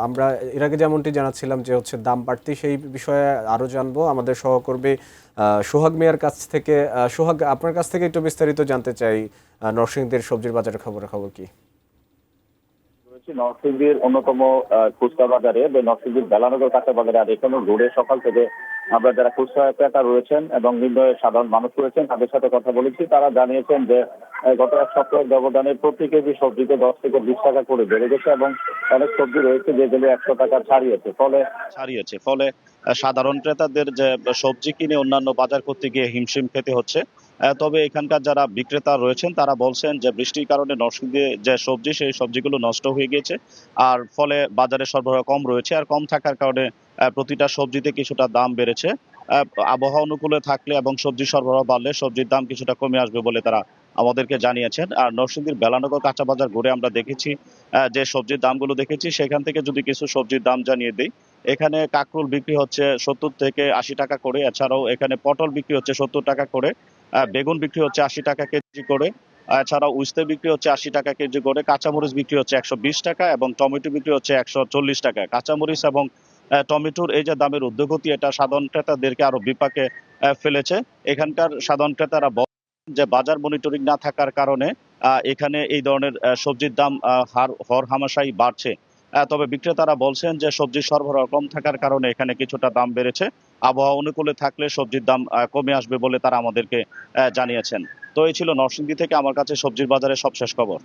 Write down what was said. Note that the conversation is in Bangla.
আমরা এর আগে যেমনটি জানাচ্ছিলাম যে হচ্ছে দাম বাড়তি, সেই বিষয়ে আরও জানবো আমাদের সহকর্মী সোহাগ মিয়ার কাছ থেকে। সোহাগ, আপনার কাছ থেকে একটু বিস্তারিত জানতে চাই নরসিংদীর সবজির বাজারের খবর কি? নরসিংদীর অন্যতম খুচরা বাজারে বা নরসিংদীর বেলানগর কাঁচা বাজারে আর এখানে রোডে সকাল থেকে আমরা যারা খুচরা ক্রেতা রয়েছেন এবং নির্দয় সাধারণ মানুষ রয়েছেন তাদের সাথে কথা বলেছি। তারা জানিয়েছেন যে গত এক সপ্তাহের ব্যবধানে প্রতি কেজি সবজিতে 10 থেকে 20 টাকা করে বেড়ে গেছে এবং অনেক সবজি রয়েছে যেগুলো 100 টাকা ছাড়িয়েছে। ফলে সাধারণ ক্রেতাদের যে সবজি কিনে অন্যান্য বাজার করতে গিয়ে হিমশিম খেতে হচ্ছে। তবে এখানকার যারা বিক্রেতা রয়েছেন তারা বলছেন যে বৃষ্টির কারণে নরসিংদী যে সবজি সেই সবজিগুলো নষ্ট হয়ে গিয়েছে, আর ফলে বাজারে সরবরাহ কম রয়েছে, আর কম থাকার কারণে প্রতিটা সবজিতে কিছুটা দাম বেড়েছে। আবহাওয়া অনুকূলে থাকলে এবং সবজি সরবরাহ বাড়লে সবজির দাম কিছুটা কমে আসবে বলে তারা আমাদেরকে জানিয়েছেন। আর নরসিংদীর বেলানগর কাঁচা বাজার ঘুরে আমরা দেখেছি, যে সবজির দামগুলো দেখেছি সেখান থেকে যদি কিছু সবজির দাম জানিয়ে দিই, এখানে কাকরুল বিক্রি হচ্ছে 70 থেকে 80 টাকা করে। এছাড়াও এখানে পটল বিক্রি হচ্ছে 70 টাকা করে, বেগুন বিক্রি হচ্ছে 80 টাকা কেজি করে, এছাড়াও উস্তে বিক্রি হচ্ছে 80 টাকা কেজি করে, কাঁচামরিচ বিক্রি হচ্ছে 120 টাকা এবং টমেটো বিক্রি হচ্ছে 140 টাকা। কাঁচামরিচ এবং টমেটোর এই যে দামের ঊর্ধ্বগতি, এটা সাধারণ ক্রেতাদেরকে আরো বিপাকে ফেলেছে। এখানকার সাধারণ ক্রেতারা বলেন যে বাজার মনিটরিং না থাকার কারণে এখানে এই ধরনের সবজির দাম হরহামেশাই বাড়ছে। তবে বিক্রেতারা বলছেন যে সবজির সরবরাহ কম থাকার কারণে এখানে কিছুটা দাম বেড়েছে। আবহাওয়া অনুকূলে থাকলে সবজির দাম কমে আসবে বলে তারা আমাদেরকে জানিয়েছেন। তো এই ছিল নরসিংদী থেকে আমার কাছে সবজির বাজারের সবশেষ খবর।